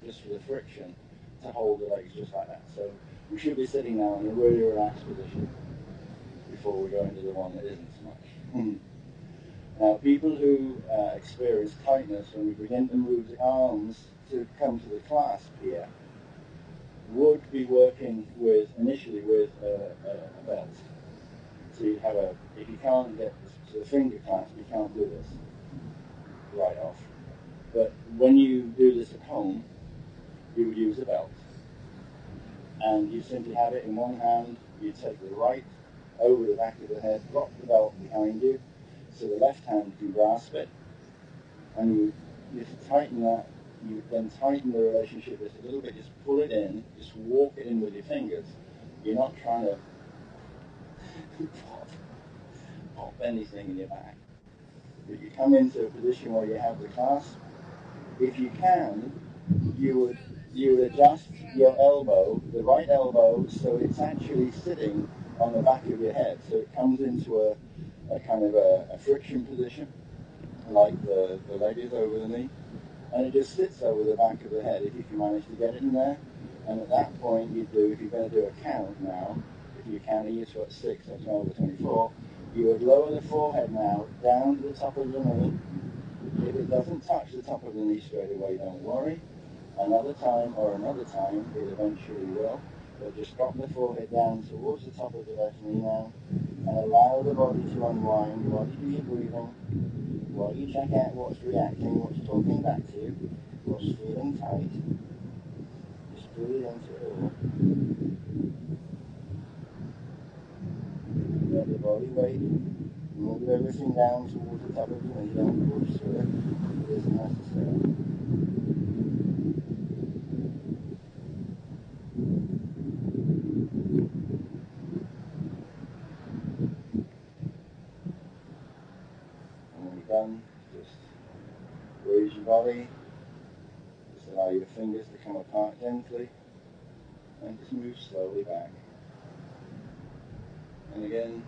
just for the friction, to hold the legs just like that. So we should be sitting now in a really relaxed position before we go into the one that isn't so much. Now, people who experience tightness when we begin to move the arms to come to the clasp here would be working initially with a belt. So you have if you can't get to the finger clasp, you can't do this right off. But when you do this at home, you would use a belt. And you simply have it in one hand, you take the right over the back of the head, drop the belt behind you, so the left hand can grasp it, and you just tighten that. You then tighten the relationship just a little bit, just pull it in, just walk it in with your fingers. You're not trying to pop anything in your back. But you come into a position where you have the clasp. If you can, you would adjust your elbow, the right elbow, so it's actually sitting on the back of your head. So it comes into a kind of a friction position, like the leg is over the knee. And it just sits over the back of the head if you can manage to get it in there. And at that point, if you're going to do a count now, if you're counting your 6 or 12 or 24, you would lower the forehead now down to the top of the knee. If it doesn't touch the top of the knee straight away, don't worry. Another time, it eventually will. But just drop the forehead down towards the top of the left knee now, and allow the body to unwind while you do your breathing, while you check out what's reacting, what's talking back to you, what's feeling tight. Just breathe into it all. Let the body weight move everything down towards the top of the knee. Don't push through it. It isn't necessary. Done, just raise your body, just allow your fingers to come apart gently, and just move slowly back. And again,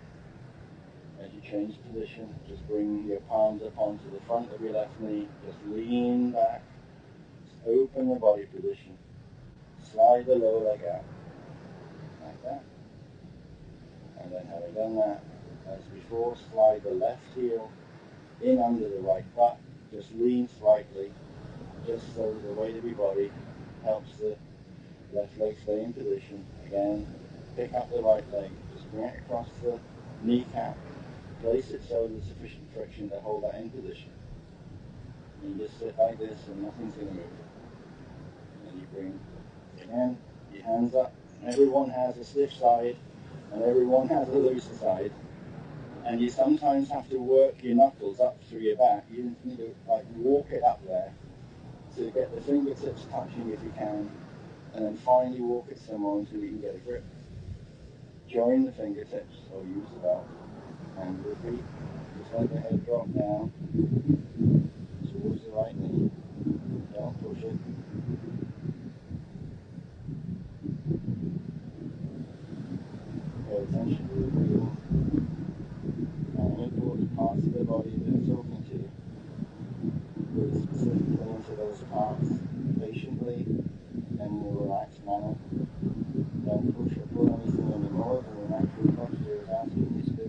as you change position, just bring your palms up onto the front of your left knee, just lean back, just open the body position, slide the lower leg out, like that. And then having done that, as before, slide the left heel in under the right butt, just lean slightly, just so that the weight of your body helps the left leg stay in position. Again, pick up the right leg, just bring it across the kneecap, place it so there's sufficient friction to hold that in position. And you just sit like this and nothing's going to move. And you bring, again, your hands up. Everyone has a stiff side and everyone has a looser side. And you sometimes have to work your knuckles up through your back. You need to walk it up there to get the fingertips touching if you can, and then finally walk it somewhere until you can get a grip. Join the fingertips or use the belt and repeat. Just let the head drop down towards the right knee. Don't push it. Pay attention to the breathing and important parts of the body that are talking to you. Breathe specifically into those parts patiently and in a relaxed manner. Don't push or pull anything anymore than the natural posture is asking you to do.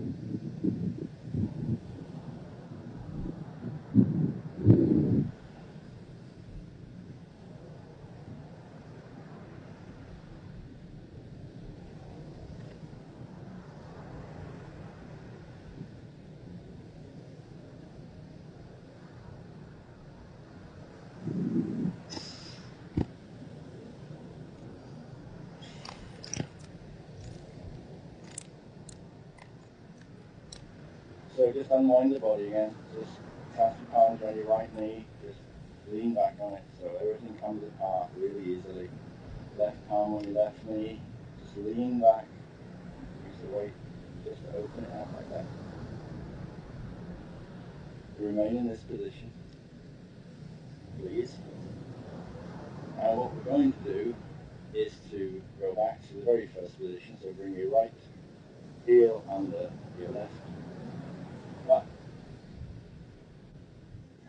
So just unwind the body again. Just clasp your palms around your right knee. Just lean back on it so everything comes apart really easily. Left palm on your left knee. Just lean back. Use the weight just to open it out like that. Remain in this position, please. Now what we're going to do is to go back to the very first position. So bring your right heel under your left butt.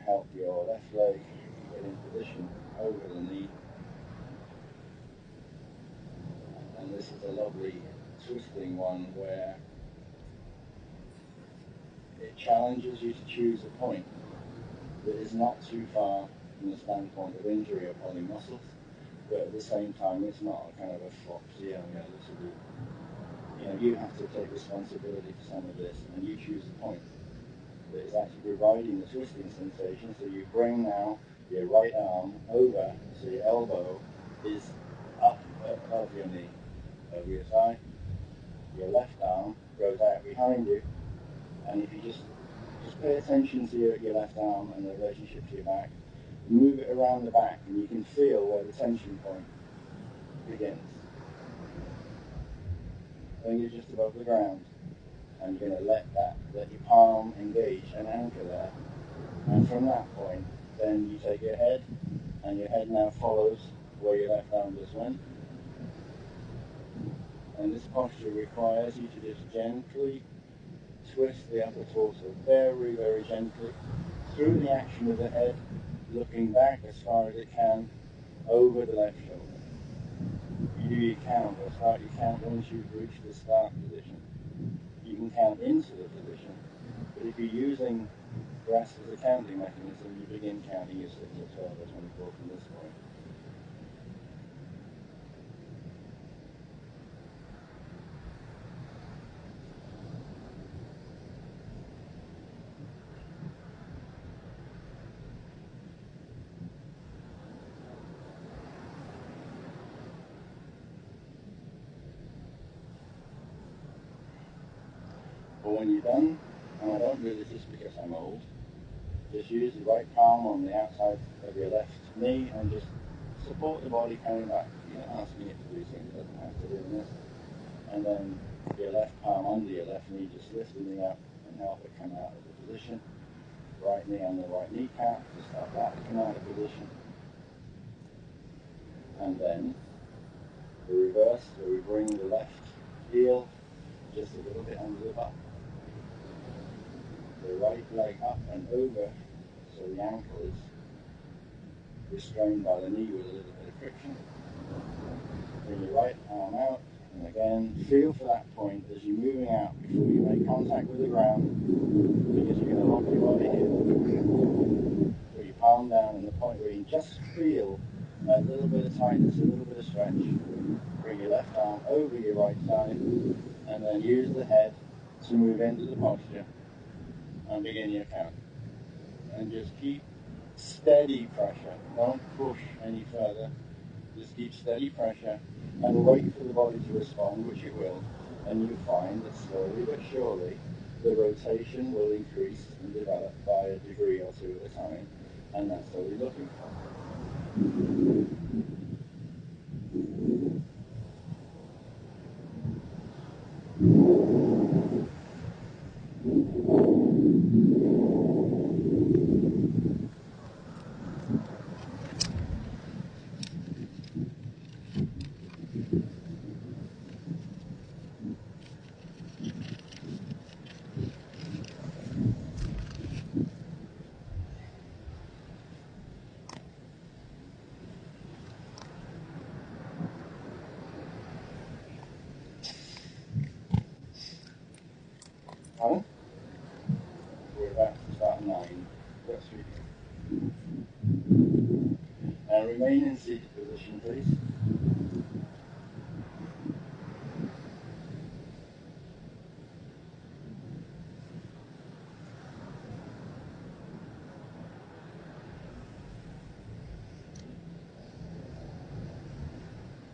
Help your left leg get in position over the knee. a lovely twisting one where it challenges you to choose a point that is not too far from the standpoint of injury or pulling muscles, but at the same time it's not a kind of a flopsy area. You have to take responsibility for some of this, and you choose a point that is actually providing the twisting sensation. So you bring now your right arm over, so your elbow is up above your knee, over your thigh. Your left arm goes out behind you, and if you just pay attention to your left arm and the relationship to your back, move it around the back, and you can feel where the tension point begins. Fingers just above the ground, and you're going to let your palm engage and anchor there. And from that point, then you take your head, and your head now follows where your left arm just went. And this posture requires you to just gently twist the upper torso, very, very gently, through the action of the head, looking back as far as it can over the left shoulder. You do your count, or start your count once you've reached the start position. You can count into the position, but if you're using breath as a counting mechanism, you begin counting your 6 or 12 or 24 from this point. But when you're done, and I don't do this just because I'm old, just use the right palm on the outside of your left knee and just support the body coming back. You're not asking it to do things, it doesn't have to do this. And then your left palm under your left knee, just lift the knee up and help it come out of the position. Right knee on the right kneecap, just help that to come out of position. And then the reverse, where we bring the left heel just a little bit under the butt. The right leg up and over, so the ankle is restrained by the knee with a little bit of friction. Bring your right arm out, and again, feel for that point as you're moving out before you make contact with the ground, because you're going to lock your body here. Put your palm down in the point where you just feel a little bit of tightness, a little bit of stretch. Bring your left arm over your right side, and then use the head to move into the posture and begin your count. And just keep steady pressure. Don't push any further. Just keep steady pressure and wait for the body to respond, which it will. And you'll find that slowly but surely the rotation will increase and develop by a degree or two at a time. And that's what we're looking for. We're about to start 9. That's really good. And remain in seated position, please.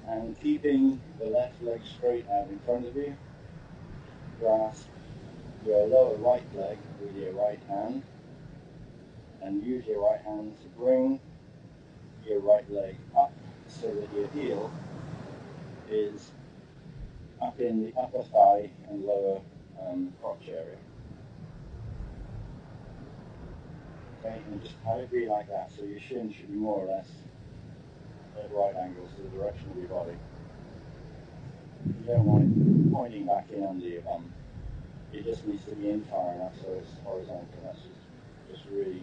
And keeping the left leg straight out in front of you, grasp your lower right leg with your right hand, and use your right hand to bring your right leg up so that your heel is up in the upper thigh and lower crotch area. Okay, and just have it be like that, so your shin should be more or less at right angles to the direction of your body. You don't want it pointing back in under your bum. It just needs to be in far enough so it's horizontal. That's just really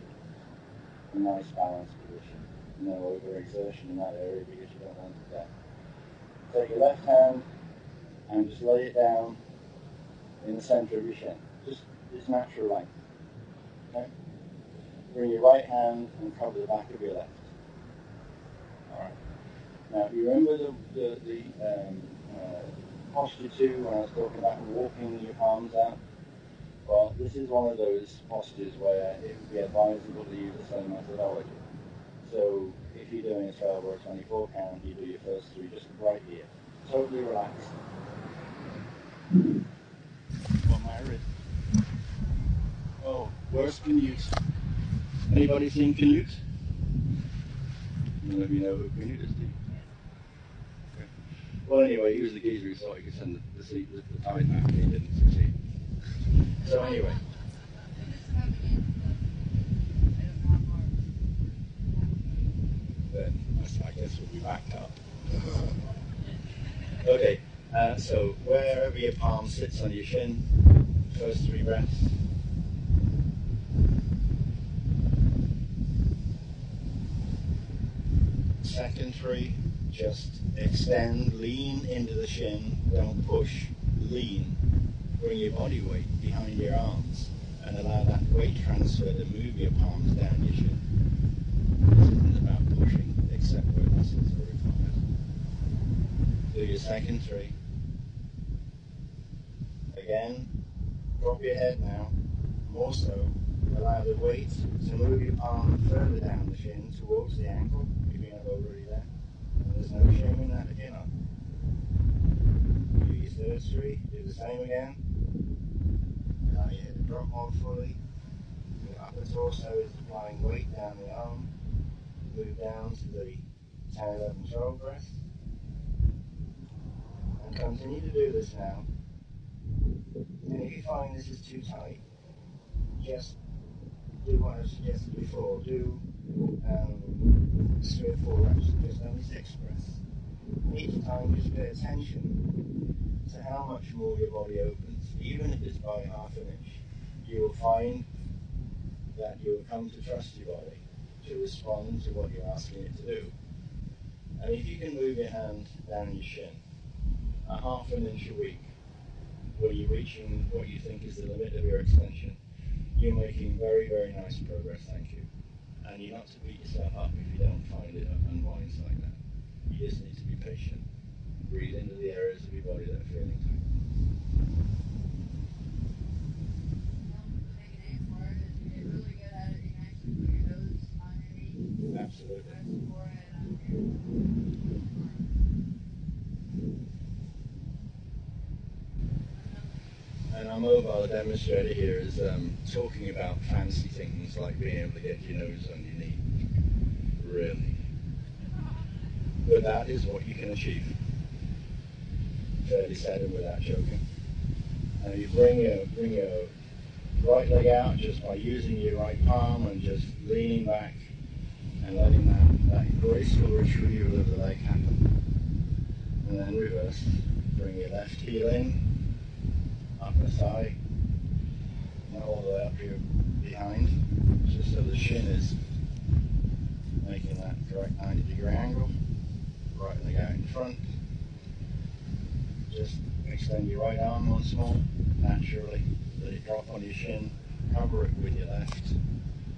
a nice balanced position. No overexertion in that area because you don't want that. Take your left hand and just lay it down in the center of your shin. Just its natural length. Okay? Bring your right hand and cover the back of your left. All right. Now, if you remember the posture 2 when I was talking about walking your palms out, well, this is one of those postures where it would be advisable to use the same methodology. So if you're doing a 12 or a 24 count, you do your first 3 just right here. Totally relaxed. Got my wrist. Oh, worst Canute. Anybody seen Canute? None of you know who Canute is, do you? Okay. Well, anyway, he was the geezer who thought he could send the tide back, and he didn't succeed. So anyway. Then I guess we'll be backed up. Okay, so wherever your palm sits on your shin, first 3 breaths. Second 3, just extend, lean into the shin, don't push, lean. Bring your body weight behind your arms and allow that weight transfer to move your palms down your shin. This isn't about pushing, except where muscles are required. Do your second 3. Again, drop your head now, more so. Allow the weight to move your palm further down the shin towards the ankle, if you're not already there. And there's no shame in that if you're not. Do your third 3, do the same again. Allow your head to drop more fully. Your upper torso is applying weight down the arm. Move down to the 10, 11, 12 breath. And continue to do this now. And if you find this is too tight, just do what I suggested before. Do 3 or 4 reps, just only 6 breaths. Each time just pay attention to how much more your body opens. Even if it's by ½ an inch, you will find that you will come to trust your body to respond to what you're asking it to do. And if you can move your hand down your shin ½ an inch a week, where you're reaching what you think is the limit of your extension, you're making very, very nice progress, thank you. And you're not to beat yourself up if you don't find it unwinds like that. You just need to be patient. Breathe into the areas of your body that are feeling tight. Absolutely. And our mobile demonstrator here is talking about fancy things like being able to get your nose on your knee. Really. But that is what you can achieve. Fairly said without joking. And you bring your right leg out just by using your right palm and just leaning back and letting that graceful retrieval of the leg happen. And then reverse. Bring your left heel in, up the thigh, not all the way up here behind, just so the shin is making that correct 90-degree angle. Right leg out in front. Just extend your right arm once more, naturally. Let it drop on your shin. Cover it with your left.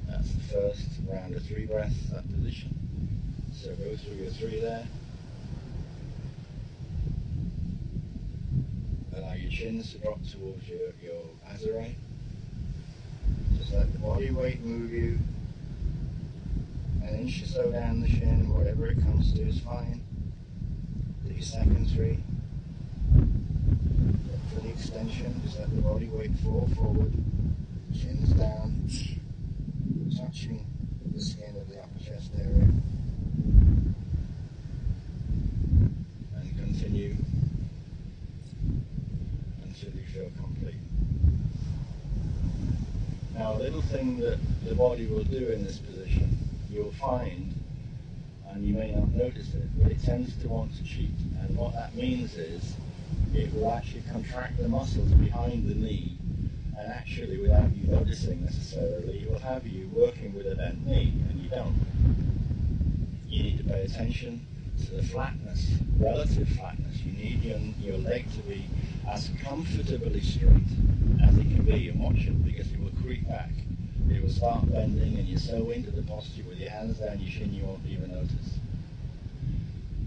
That's the first round of 3 breaths, that position. So go through your 3 there. Allow your chins to drop towards your azare. Just let the body weight move you. An inch or so down the shin, whatever it comes to is fine. Do your second 3. For the extension, just let the body weight fall forward. Chins down, touching the skin of the upper chest area. And continue until you feel complete. Now, a little thing that the body will do in this position, you'll find, and you may not notice it, but it tends to want to cheat. And what that means is it will actually contract the muscles behind the knee, and actually, without you noticing necessarily, it will have you working with a bent knee, and you don't. You need to pay attention flatness, relative flatness. You need your leg to be as comfortably straight as it can be, and watch it, because it will creep back. It will start bending, and you're so into the posture with your hands down your shin you won't even notice.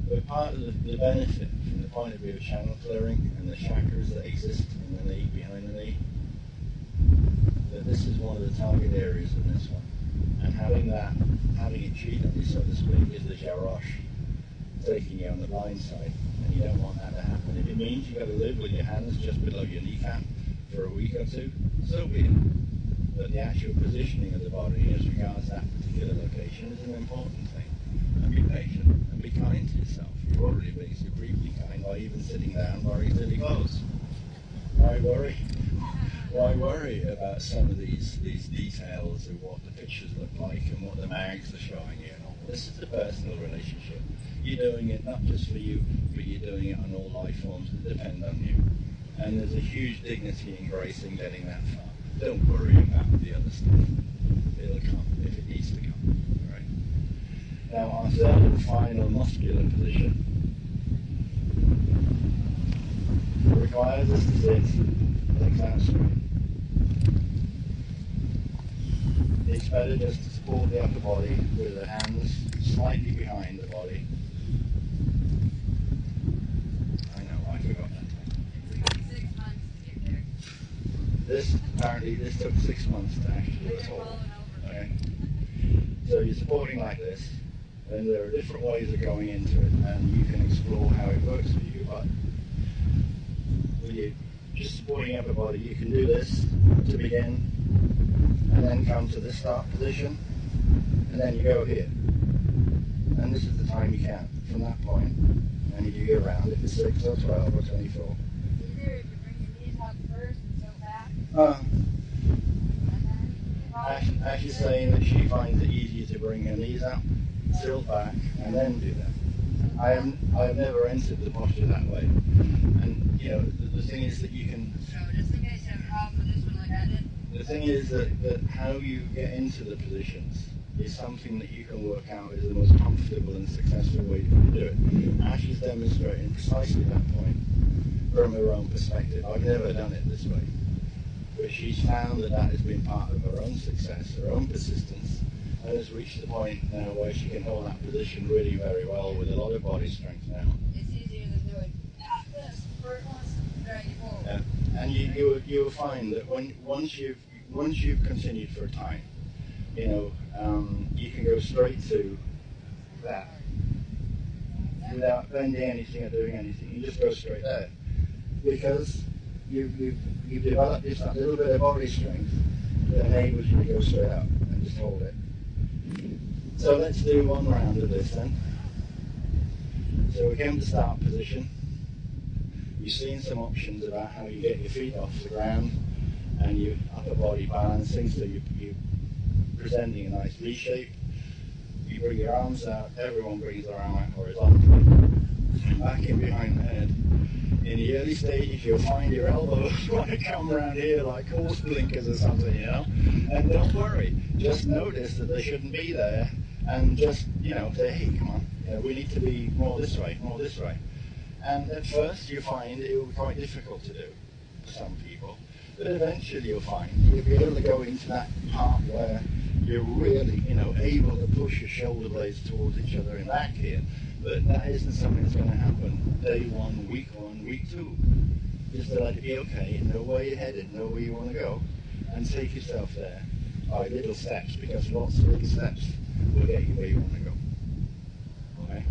But part of the benefit from the point of view of channel clearing and the chakras that exist in the knee, behind the knee, that this is one of the target areas in this one. And having it cheat on you, so to speak, is the jarosh, taking you on the blind side. And you don't want that to happen. If it means you've got to live with your hands just below your kneecap for a week or two, so be it. But the actual positioning of the body as regards that particular location is an important thing. And be patient and be kind to yourself. You're already being supremely kind by even sitting down wearing silly clothes. Why worry? Why worry about some of these details of what the pictures look like and what the mags are showing you and all? This is a personal relationship. You're doing it not just for you, but you're doing it on all life forms that depend on you. And there's a huge dignity and grace in getting that far. Don't worry about the other stuff. It'll come if it needs to come. Right? Now our third and final muscular position requires us to sit legs out straight. It's better just to support the upper body with the hands slightly behind the body. I know, I forgot that. It took 6 months to get there. This took 6 months to actually do it all. Okay? So you're supporting like this, and there are different ways of going into it, and you can explore how it works for you, but with you just supporting upper body, you can do this to begin, and then come to this start position, and then you go here. And this is the time you count from that point, and you go around if it's 6 or 12 or 24. Either if you bring your knees up first and go back. Ash is saying that she finds it easier to bring her knees up, tilt back, and then do that. I have never entered the posture that way. And you know, the thing is that you can. So just in case you have a problem with this one like I did. The thing is that how you get into the positions is something that you can work out is the most comfortable and successful way to do it. Ash is demonstrating precisely that point from her own perspective. I've never done it this way. But she's found that has been part of her own success, her own persistence, and has reached the point now where she can hold that position really very well with a lot of body strength now. It's easier than doing this first one, drag it forward. Yeah. And you will find that once you've continued for a time, you know, you can go straight to that without bending anything or doing anything. You just go straight there because you've developed just that little bit of body strength that enables you to go straight up and just hold it. So let's do one round of this then. So we came to start position. You've seen some options about how you get your feet off the ground and your upper body balancing, so you're presenting a nice V shape. You bring your arms out, everyone brings their arm out horizontally, back in behind the head. In the early stages, you'll find your elbows want to come around here like horse blinkers or something, you know. And don't worry, just notice that they shouldn't be there, and just, you know, say, hey, come on, you know, we need to be more this way, more this way. And at first, you find it will be quite difficult to do for some people, but eventually you'll find you'll be able to go into that part where you're really, you know, able to push your shoulder blades towards each other in back here. But that isn't something that's going to happen day 1, week 1, week 2. Just to let it be okay, know where you're headed, know where you want to go, and take yourself there by little steps, because lots of little steps will get you where you want to go. Okay?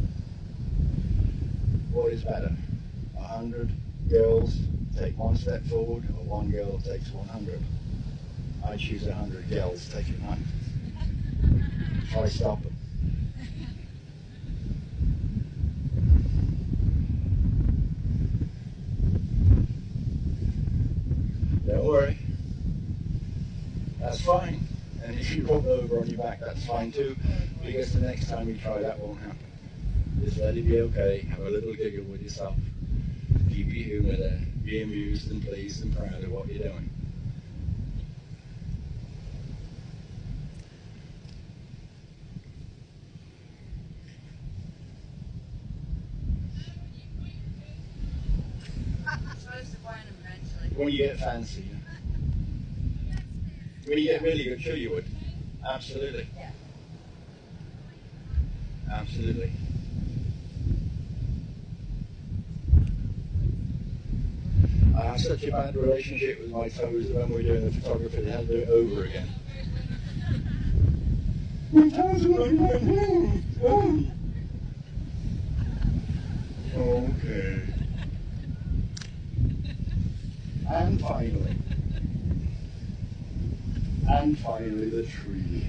What is better? 100 girls take 1 step forward, or 1 girl takes 100? I choose 100 girls taking 100. Try stop them. Don't worry, that's fine. And if you roll over on your back, that's fine too, because the next time you try that won't happen. Just let it be okay, have a little giggle with yourself, keep your humour there, be amused and pleased and proud of what you're doing. When you get fancy. When you get really good, sure you would. Absolutely. Absolutely. I have such a bad relationship with my toes that when we're doing the photography, they have to do it over again. My toes are like my hands. Okay. And finally the tree.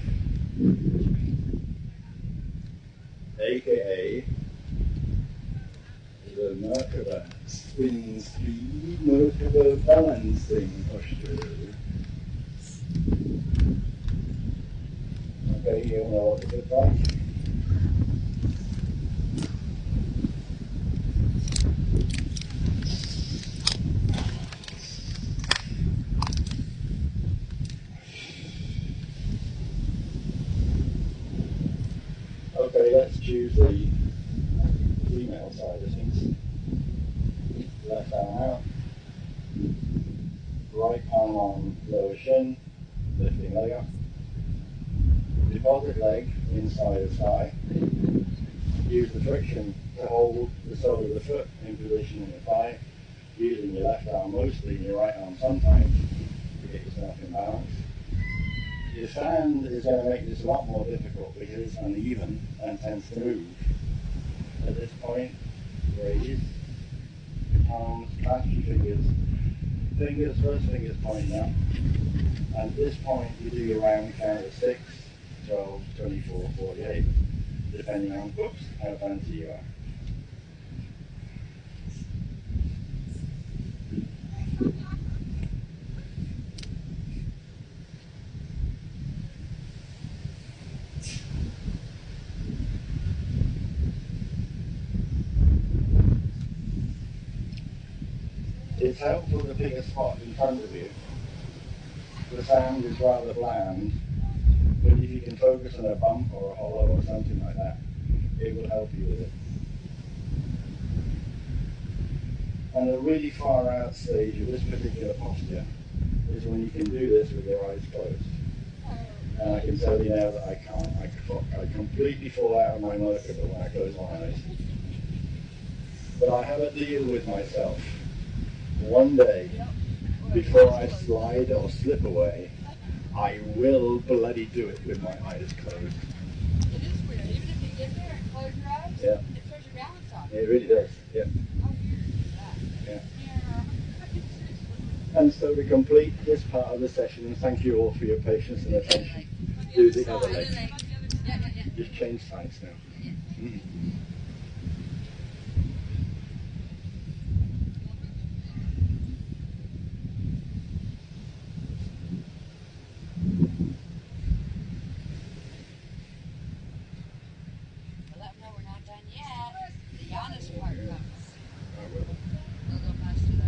AKA the Merkaba spin speed Merkaba balancing posture. Okay, you know what it looks like. Okay, let's choose the female side of things. Left arm out. Right palm on lower shin, lifting leg up. Deposit leg inside of thigh. Use the friction to hold the sole of the foot in position in the thigh, using your left arm mostly and your right arm sometimes to get yourself in balance. Your stand is going to make this a lot more difficult because it's uneven and tends to move. At this point, raise, palms, clasp your fingers. First fingers pointing up. And at this point, you do your round count of 6, 12, 24, 48, depending on how fancy you are. It's helpful to pick a spot in front of you. The sound is rather bland, but if you can focus on a bump or a hollow or something like that, it will help you with it. And a really far out stage of this particular posture is when you can do this with your eyes closed. And I can tell you now that I can't. I completely fall out of my Merkaba when I close my eyes. But I have a deal with myself. One day, before I slide or slip away, I will bloody do it with my eyes closed. It is weird. Even if you get there and close your eyes, Yeah. it throws your balance off. It really does, yeah. How weird is that? Yeah. And so to complete this part of the session, and thank you all for your patience and attention, do the other leg. Just change sides now. Mm. Let them know we're not done yet. The honest part comes. I will. They'll go faster though.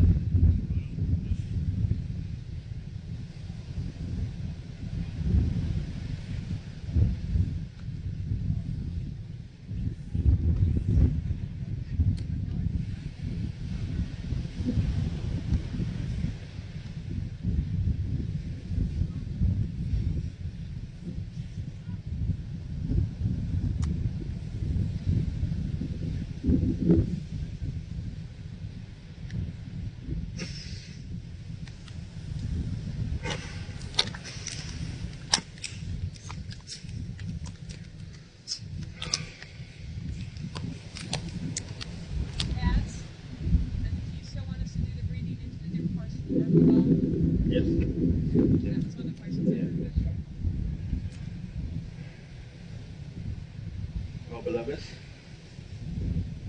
Yes. That's one of the questions I have. Well, beloveds,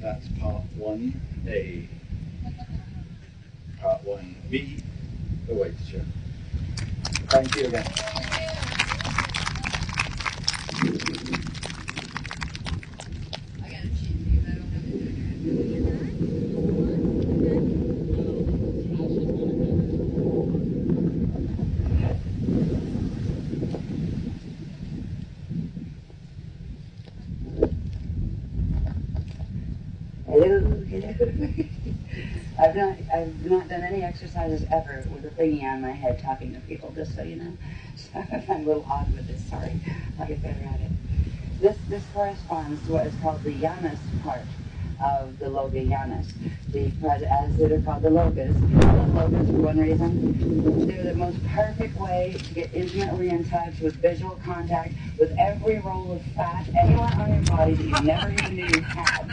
that's part 1A. Part 1B, the weights show. Thank you again. I got a cheat because I don't have it. All hello. I've not done any exercises ever with a thingy on my head talking to people, just so you know. So I'm a little odd with this, sorry. I'll get better at it. This corresponds to what is called the Janus part of the Loga Janus. As they're called the Logas. I love Logas for one reason. They're the most perfect way to get intimately in touch with visual contact with every roll of fat anywhere on your body that you never even knew you had.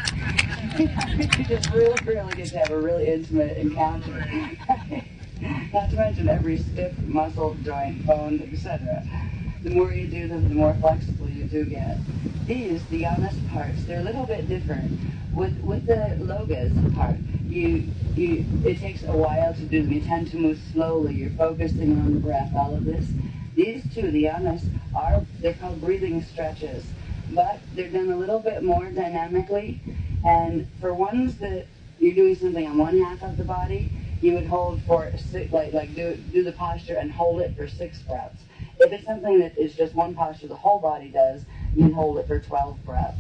You just really get to have a really intimate encounter. Not to mention every stiff muscle, joint, bone, etc. The more you do them, the more flexible you do get. These, the Janus parts, they're a little bit different. With the Logas part, it takes a while to do them. You tend to move slowly. You're focusing on the breath, all of this. These two, the Janus, they're called breathing stretches, but they're done a little bit more dynamically. And for ones that you're doing something on one half of the body, you would hold for do the posture and hold it for 6 breaths. If it's something that is just one posture the whole body does, you hold it for 12 breaths.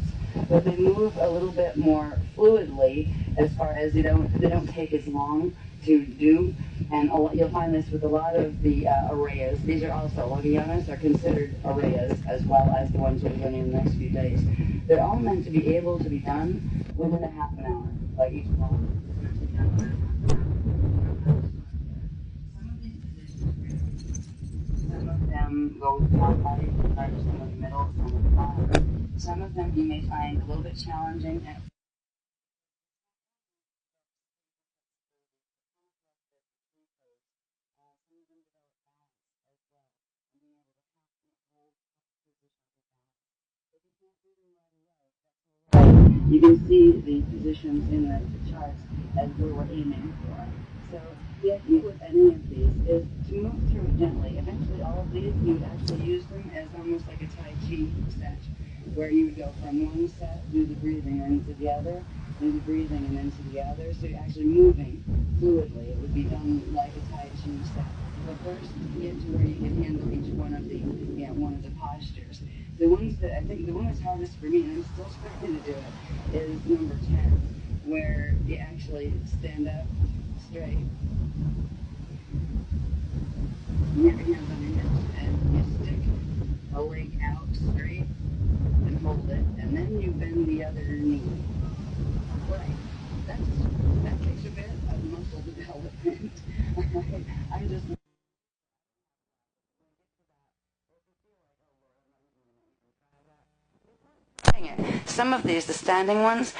But they move a little bit more fluidly as far as they don't take as long to do. And you'll find this with a lot of the arrayas. These are also, Logianas are considered arrayas as well as the ones we're doing in the next few days. They're all meant to be able to be done within a half an hour, like each one. Some of them go with the top body part, some of the middle, some of the bottom. Some of them you may find a little bit challenging. You can see the positions in the charts as we were aiming for. So the idea with any of these is to move through it gently. Eventually all of these, you would actually use them as almost like a Tai Chi set, where you would go from one set, do the breathing, and into the other, do the breathing, and into the other. So you're actually moving fluidly. It would be done like a Tai Chi set. But first, get to where you can handle each one of the postures. The ones that I think the one that's hardest for me, and I'm still trying to do it, is number 10, where you actually stand up straight, you have your hands on your hips, and you stick a leg out straight and hold it, and then you bend the other knee. Right. That takes a bit of muscle development. I'm just some of these, the standing ones,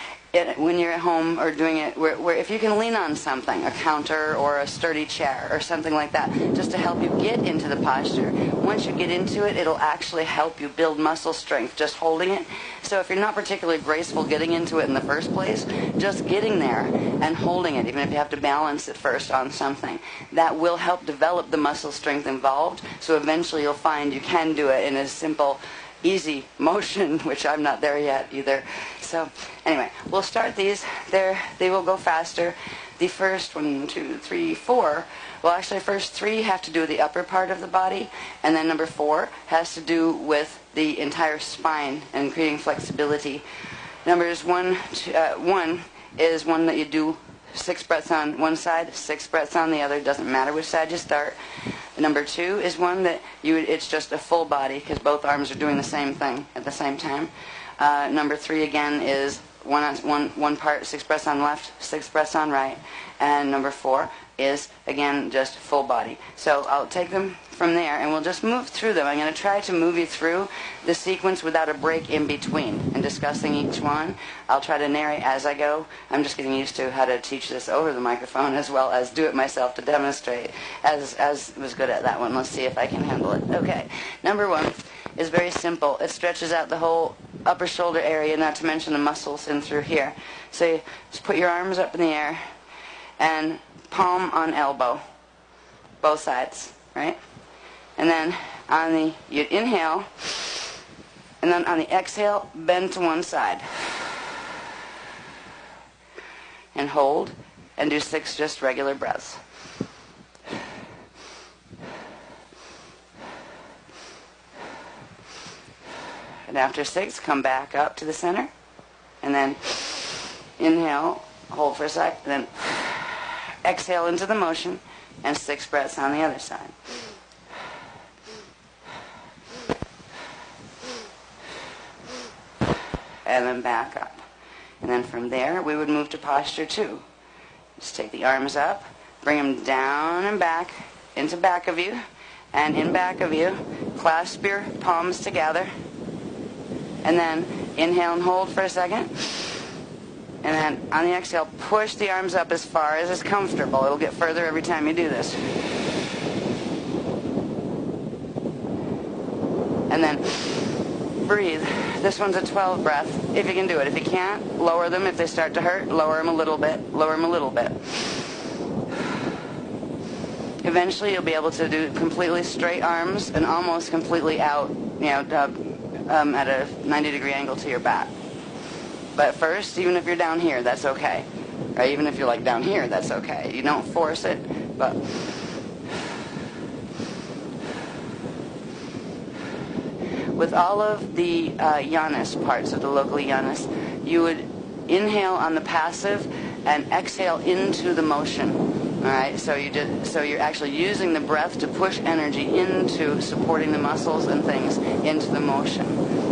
when you're at home or doing it, where if you can lean on something, a counter or a sturdy chair or something like that, just to help you get into the posture. Once you get into it, it'll actually help you build muscle strength just holding it. So if you're not particularly graceful getting into it in the first place, just getting there and holding it, even if you have to balance it first on something, that will help develop the muscle strength involved. So eventually you'll find you can do it in a simple, easy motion, which I'm not there yet either. So anyway, we'll start these. They will go faster. The first 1, 2, 3, 4, well actually first 3 have to do with the upper part of the body, and then number 4 has to do with the entire spine and creating flexibility. Numbers 1 is one that you do 6 breaths on one side, 6 breaths on the other. Doesn't matter which side you start. Number 2 is one that it's just a full body because both arms are doing the same thing at the same time. Number 3 again is one part, 6 breaths on left, 6 breaths on right. And number 4 is again just full body. So I'll take them from there and we'll just move through them. I'm going to try to move you through the sequence without a break in between and discussing each one. I'll try to narrate as I go. I'm just getting used to how to teach this over the microphone as well as do it myself to demonstrate, as was good at that one. Let's see if I can handle it. Okay, number 1 is very simple. It stretches out the whole upper shoulder area, not to mention the muscles in through here. So you just put your arms up in the air and palm on elbow, both sides, right? And then you inhale, and then on the exhale, bend to one side. And hold, and do 6 just regular breaths. And after 6, come back up to the center, and then inhale, hold for a sec, then exhale into the motion, and 6 breaths on the other side. And then back up. And then from there, we would move to posture 2. Just take the arms up, bring them down and back into back of you. And in back of you, clasp your palms together. And then inhale and hold for a second. And then on the exhale, push the arms up as far as is comfortable. It'll get further every time you do this. And then breathe. This one's a 12 breath, if you can do it. If you can't, lower them. If they start to hurt, lower them a little bit. Lower them a little bit. Eventually, you'll be able to do completely straight arms and almost completely out, at a 90-degree angle to your back. But first, even if you're down here, that's okay. Right? Even if you're like down here, that's okay. You don't force it, but with all of the yanas parts of the local yanas, you would inhale on the passive and exhale into the motion. All right, so you're actually using the breath to push energy into supporting the muscles and things into the motion.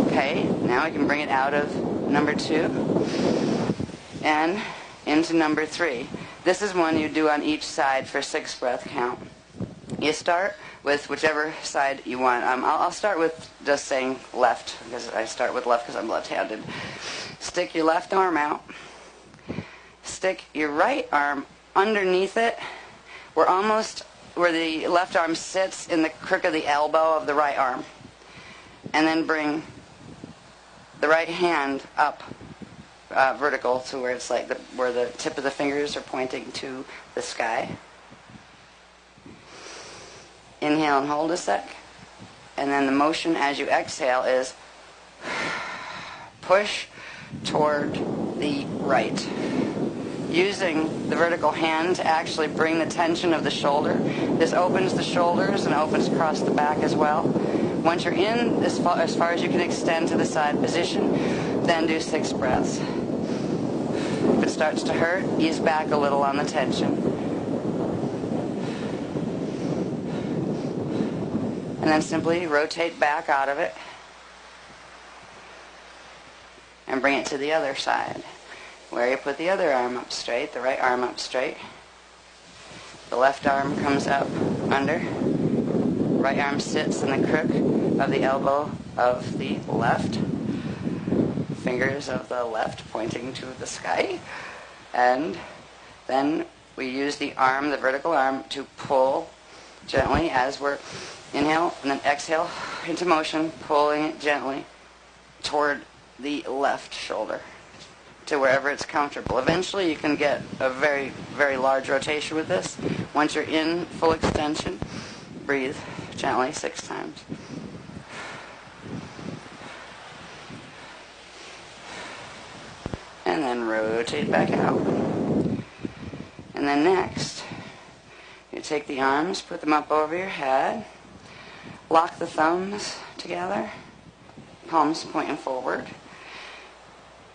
Okay, now I can bring it out of number 2 and into number 3. This is one you do on each side for 6 breath count. You start with whichever side you want. I'll start with just saying left, because I start with left because I'm left-handed. Stick your left arm out. Stick your right arm underneath it. We're almost where the left arm sits in the crook of the elbow of the right arm. And then bring the right hand up vertical to where it's like where the tip of the fingers are pointing to the sky. Inhale and hold a sec. And then the motion as you exhale is push toward the right. Using the vertical hand to actually bring the tension of the shoulder. This opens the shoulders and opens across the back as well. Once you're in as far as you can extend to the side position, then do 6 breaths. If it starts to hurt, ease back a little on the tension. And then simply rotate back out of it and bring it to the other side, where you put the other arm up straight, the right arm up straight. The left arm comes up under. Right arm sits in the crook of the elbow of the left. Fingers of the left pointing to the sky. And then we use the arm, the vertical arm, to pull gently as we're inhale and then exhale into motion, pulling it gently toward the left shoulder to wherever it's comfortable. Eventually you can get a very, very large rotation with this. Once you're in full extension, breathe gently 6 times. And then rotate back out. And then next, you take the arms, put them up over your head, lock the thumbs together, palms pointing forward.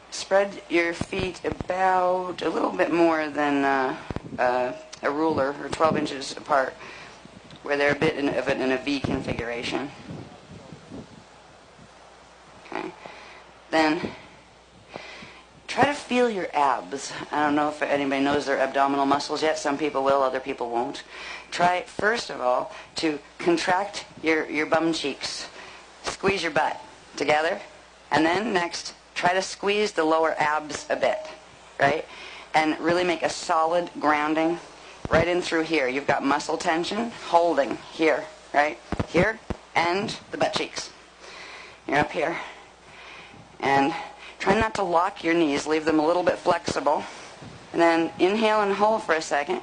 Spread your feet about a little bit more than a ruler, or 12 inches apart, where they're a bit in a V configuration. Okay. Then try to feel your abs. I don't know if anybody knows their abdominal muscles yet. Some people will, other people won't. Try, first of all, to contract your bum cheeks. Squeeze your butt together. And then next, try to squeeze the lower abs a bit, right? And really make a solid grounding right in through here. You've got muscle tension holding here, right? Here and the butt cheeks. You're up here. And try not to lock your knees. Leave them a little bit flexible. And then inhale and hold for a second.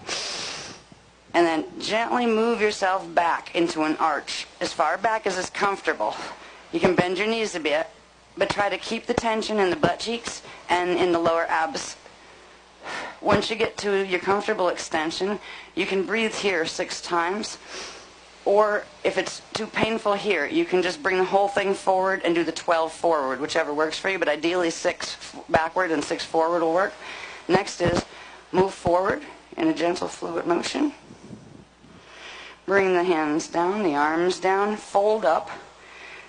And then gently move yourself back into an arch, as far back as is comfortable. You can bend your knees a bit, but try to keep the tension in the butt cheeks and in the lower abs. Once you get to your comfortable extension, you can breathe here 6 times. Or if it's too painful here, you can just bring the whole thing forward and do the 12 forward, whichever works for you, but ideally 6 backward and 6 forward will work. Next is move forward in a gentle fluid motion. Bring the hands down, the arms down, fold up.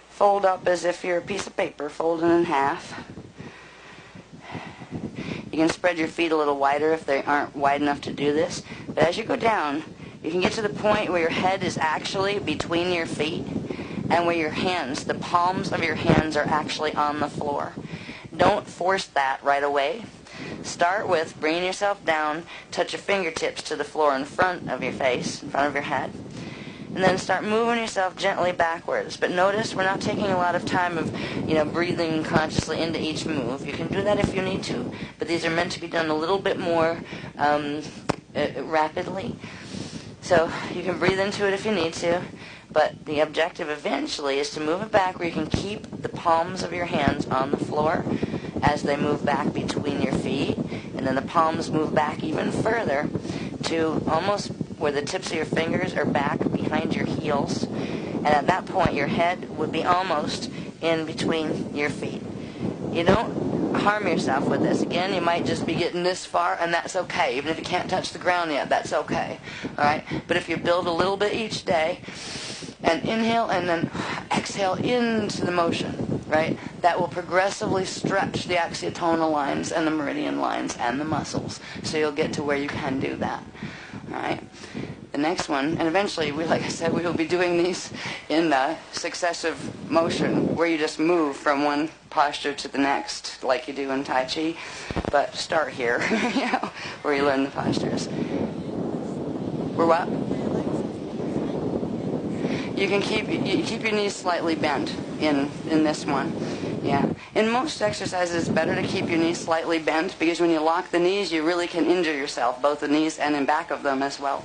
Fold up as if you're a piece of paper, folded in half. You can spread your feet a little wider if they aren't wide enough to do this. But as you go down, you can get to the point where your head is actually between your feet and where your hands, the palms of your hands, are actually on the floor. Don't force that right away. Start with bringing yourself down, touch your fingertips to the floor in front of your face, in front of your head, and then start moving yourself gently backwards. But notice we're not taking a lot of time of, breathing consciously into each move. You can do that if you need to, but these are meant to be done a little bit more rapidly. So you can breathe into it if you need to, but the objective eventually is to move it back where you can keep the palms of your hands on the floor as they move back between your feet, and then the palms move back even further to almost where the tips of your fingers are back behind your heels, and at that point your head would be almost in between your feet. You don't harm yourself with this. Again, you might just be getting this far, and that's okay. Even if you can't touch the ground yet, that's okay. All right? But if you build a little bit each day, and inhale and then exhale into the motion, right? That will progressively stretch the axiotonal lines and the meridian lines and the muscles. So you'll get to where you can do that. All right? The next one, and eventually, like I said, we will be doing these in successive motion, where you just move from one posture to the next, like you do in Tai Chi. But start here, where you learn the postures. We're what? You can keep your knees slightly bent in this one. Yeah. In most exercises, it's better to keep your knees slightly bent, because when you lock the knees, you really can injure yourself, both the knees and in back of them as well.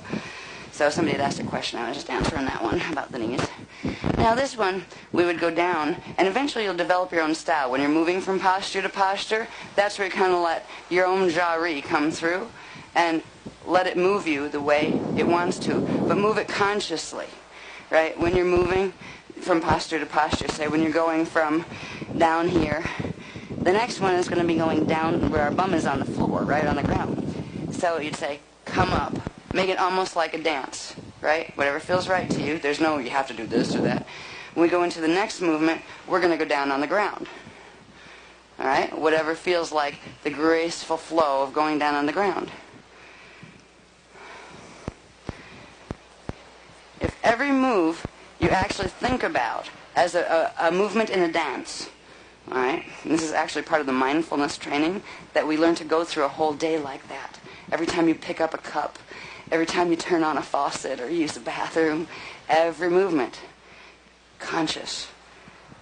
So somebody had asked a question, I was just answering that one about the knees. Now this one, we would go down, and eventually you'll develop your own style. When you're moving from posture to posture, that's where you kind of let your own jari come through, and let it move you the way it wants to, but move it consciously. Right? When you're moving from posture to posture, say when you're going from down here, the next one is going to be going down where our bum is on the floor, right on the ground. So you'd say, come up. Make it almost like a dance, right? Whatever feels right to you. There's no, you have to do this or that. When we go into the next movement, we're going to go down on the ground. All right? Whatever feels like the graceful flow of going down on the ground. If every move you actually think about as a movement in a dance, all right? And this is actually part of the mindfulness training, that we learn to go through a whole day like that. Every time you pick up a cup, every time you turn on a faucet or use the bathroom, every movement, conscious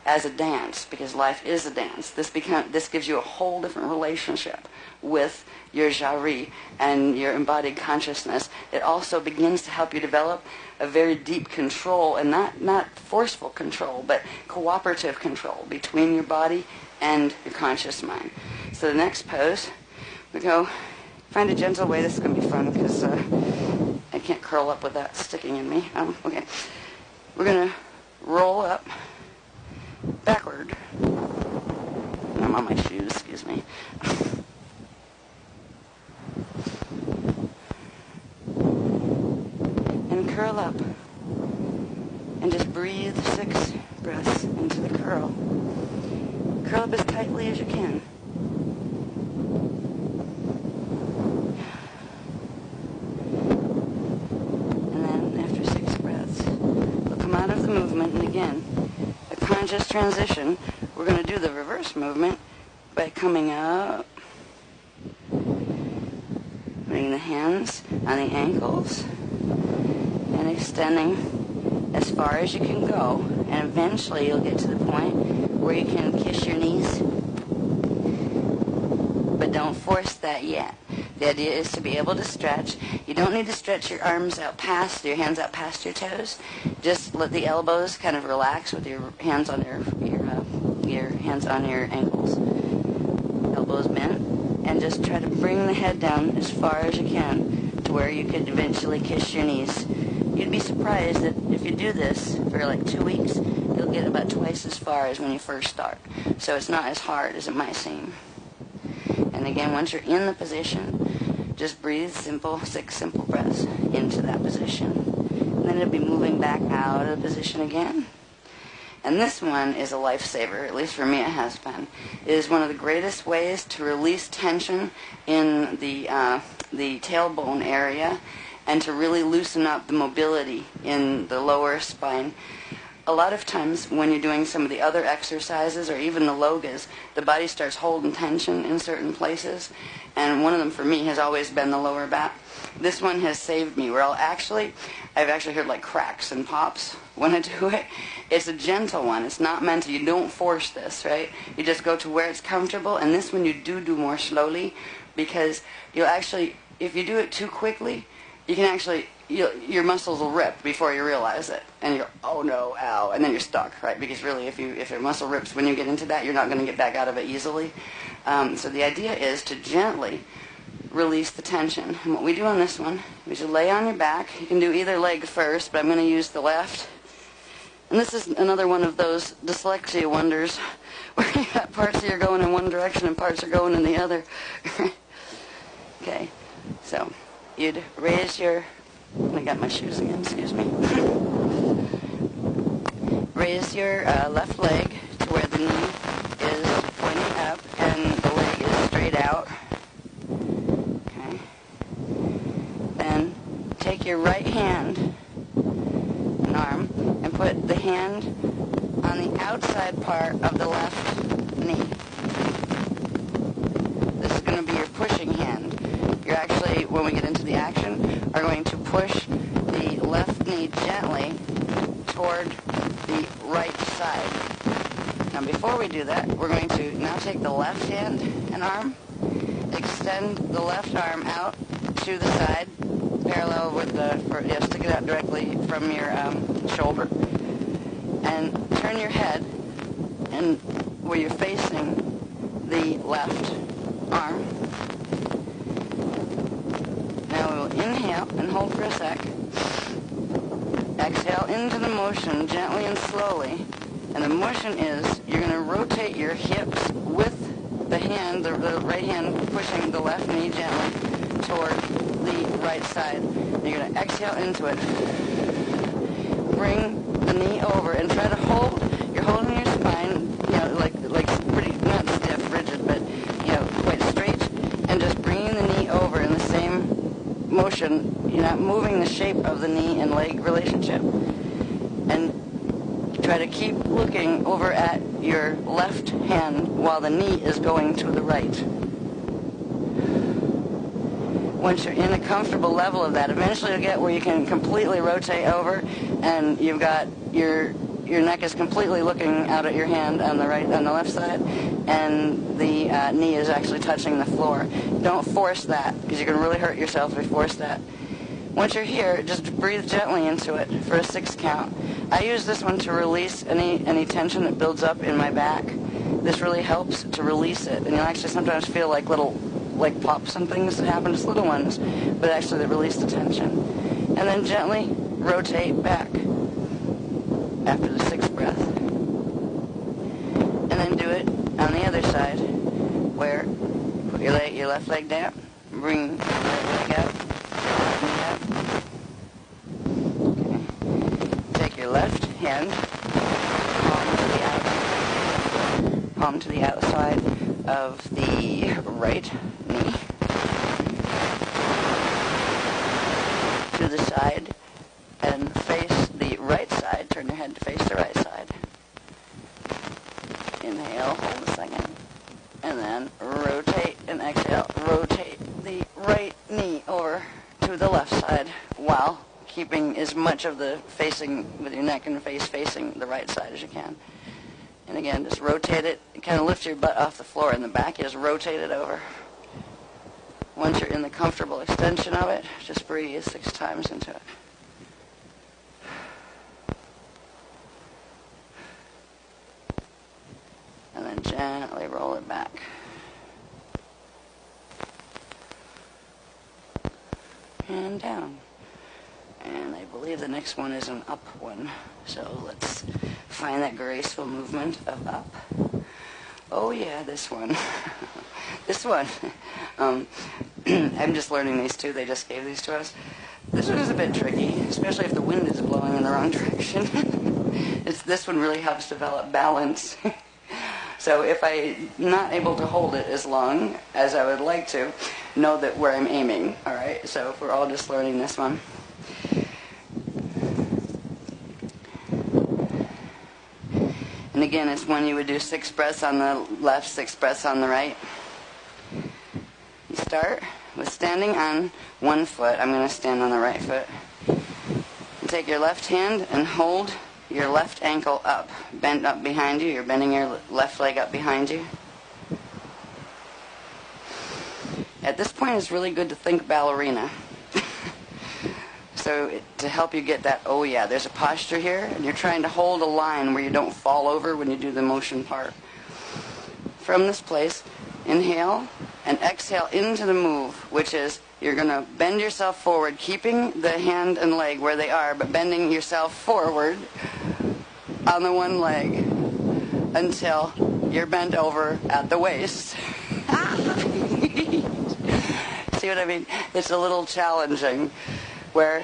as a dance, because life is a dance. This gives you a whole different relationship with your jari and your embodied consciousness. It also begins to help you develop a very deep control, and not forceful control, but cooperative control between your body and your conscious mind. So the next pose, we go, find a gentle way. This is going to be fun because I can't curl up with that sticking in me. Okay. We're going to roll up backward. I'm on my shoes, excuse me. And curl up. And just breathe 6 breaths into the curl. Curl up as tightly as you can. And then after 6 breaths, we'll come out of the movement, and again, a conscious transition. We're going to do the reverse movement by coming up, putting the hands on the ankles, and extending as far as you can go. And eventually you'll get to the point where you can kiss your knees. But don't force that yet. The idea is to be able to stretch. You don't need to stretch your arms out past, your hands out past your toes. Just let the elbows kind of relax with your hands on your hands on your ankles. Elbows bent. And just try to bring the head down as far as you can to where you could eventually kiss your knees you'd be surprised that if you do this for like 2 weeks, you'll get about twice as far as when you first start. So it's not as hard as it might seem. And again, once you're in the position, just breathe 6 simple breaths into that position. And then it'll be moving back out of the position again. And this one is a lifesaver, at least for me it has been. It is one of the greatest ways to release tension in the tailbone area and to really loosen up the mobility in the lower spine. A lot of times when you're doing some of the other exercises or even the logas, the body starts holding tension in certain places, and one of them for me has always been the lower back. This one has saved me. I've actually heard like cracks and pops when I do it. It's a gentle one. It's not meant to, you don't force this, right? You just go to where it's comfortable, and this one you do more slowly, because you'll actually, if you do it too quickly, you can actually, your muscles will rip before you realize it, and you're, oh no, ow, and then you're stuck, right? Because really, if your muscle rips when you get into that, you're not going to get back out of it easily. So the idea is to gently release the tension. And what we do on this one is you lay on your back. You can do either leg first, but I'm going to use the left. And this is another one of those dyslexia wonders where you got parts of you going in one direction and parts are going in the other. Okay, so you'd raise your, I got my shoes again, excuse me. Raise your left leg to where the knee is pointing up and the leg is straight out. Okay. Then take your right hand and arm and put the hand on the outside part of the left knee. This is going to be your pushing hand. You're actually, when we get into the action, are going to push the left knee gently toward the right side. Now before we do that, we're going to now take the left hand and arm, extend the left arm out to the side, parallel with stick it out directly from your shoulder, and turn your head and where you're facing the left arm. Now we will inhale and hold for a sec. Exhale into the motion gently and slowly. And the motion is you're going to rotate your hips with the hand, the right hand pushing the left knee gently toward the right side. You're going to exhale into it. Bring the knee over and try to hold. You're holding your spine, like pretty, not stiff, rigid, but quite straight, and just bringing the knee over in the same motion. You're not moving the shape of the knee and leg relationship. And try to keep looking over at your left hand while the knee is going to the right. Once you're in a comfortable level of that, eventually you'll get where you can completely rotate over and you've got your neck is completely looking out at your hand on the left side, and the knee is actually touching the floor. Don't force that, because you're going to really hurt yourself if you force that. Once you're here, just breathe gently into it for a 6 count. I use this one to release any tension that builds up in my back. This really helps to release it, and you'll actually sometimes feel like little pops and things that happen, just little ones, but actually they release the tension. And then gently rotate back after the 6th breath. And then do it on the other side, where put your left leg down, bring your right leg up, okay. Take your left hand, palm to the outside of the right knee, to the side, and face the right side. Turn your head to face the right side. Inhale, hold a second, and then rotate and exhale. Rotate the right knee over to the left side while keeping as much of the facing with your neck and face facing the right side as you can. And again, just rotate it. Kind of lift your butt off the floor in the back. You just rotate it over. Once you're in the comfortable extension of it, just breathe 6 times into it. And then gently roll it back. And down. And I believe the next one is an up one. So let's find that graceful movement of up. Oh yeah, this one. This one. I'm just learning these two. They just gave these to us. This one is a bit tricky, especially if the wind is blowing in the wrong direction. This one really helps develop balance. So if I'm not able to hold it as long as I would like to, know that where I'm aiming. All right. So if we're all just learning this one. And again, it's when you would do 6 breaths on the left, 6 breaths on the right. You start with standing on one foot. I'm going to stand on the right foot. You take your left hand and hold your left ankle up, bent up behind you. You're bending your left leg up behind you. At this point, it's really good to think ballerina. So to help you get that, oh yeah, there's a posture here, and you're trying to hold a line where you don't fall over when you do the motion part. From this place, inhale and exhale into the move, which is you're going to bend yourself forward, keeping the hand and leg where they are, but bending yourself forward on the one leg until you're bent over at the waist. See what I mean? It's a little challenging. Where,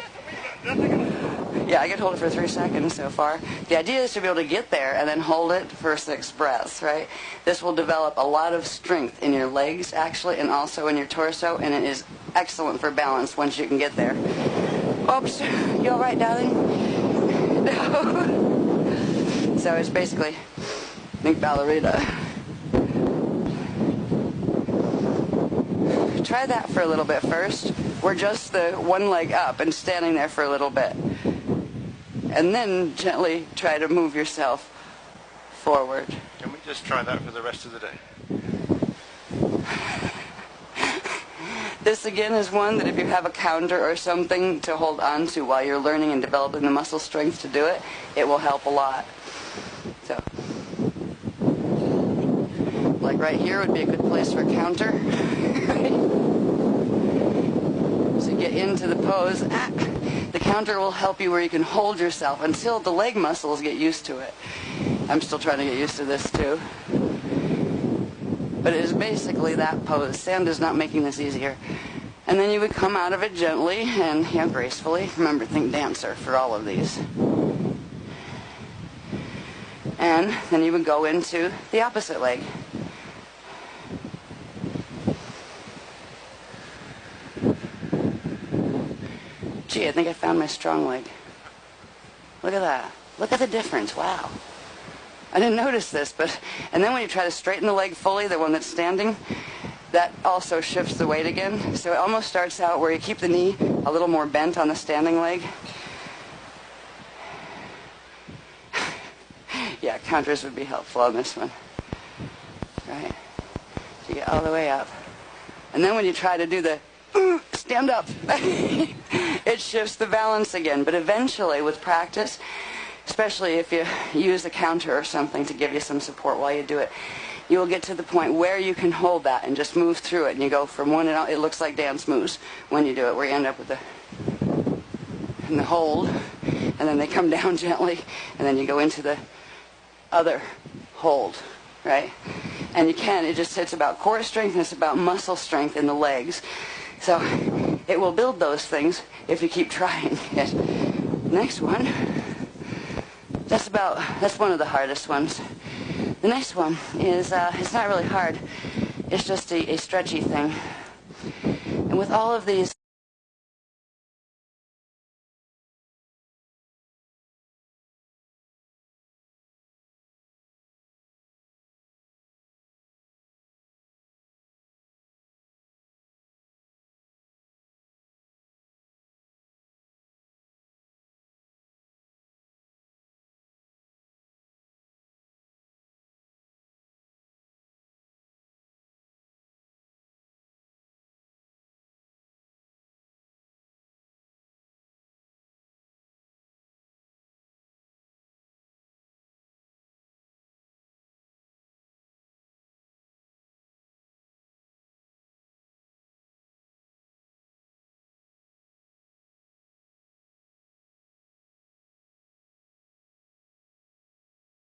yeah, I can hold it for 3 seconds so far. The idea is to be able to get there and then hold it for 6 breaths, right? This will develop a lot of strength in your legs, actually, and also in your torso, and it is excellent for balance once you can get there. Oops, you all right, darling? No. So it's basically think ballerina. Try that for a little bit first. We're just the one leg up and standing there for a little bit. And then gently try to move yourself forward. Can we just try that for the rest of the day? This again is one that if you have a counter or something to hold on to while you're learning and developing the muscle strength to do it, it will help a lot. So, like right here would be a good place for a counter. So get into the pose. The counter will help you where you can hold yourself until the leg muscles get used to it. I'm still trying to get used to this too. But it is basically that pose. Sand is not making this easier. And then you would come out of it gently and gracefully. Remember, think dancer for all of these. And then you would go into the opposite leg. Gee, I think I found my strong leg. Look at that. Look at the difference. Wow. I didn't notice this, but... And then when you try to straighten the leg fully, the one that's standing, that also shifts the weight again. So it almost starts out where you keep the knee a little more bent on the standing leg. Yeah, counters would be helpful on this one. Right? So you get all the way up. And then when you try to do the... stand up. It shifts the balance again. But eventually, with practice, especially if you use a counter or something to give you some support while you do it, you will get to the point where you can hold that and just move through it. And you go from one and out. It looks like dance moves when you do it, where you end up with the hold, and then they come down gently, and then you go into the other hold, right? And you can. It's about core strength and it's about muscle strength in the legs. So it will build those things if you keep trying it. Next one, that's one of the hardest ones. The next one is, it's not really hard, it's just a stretchy thing. And with all of these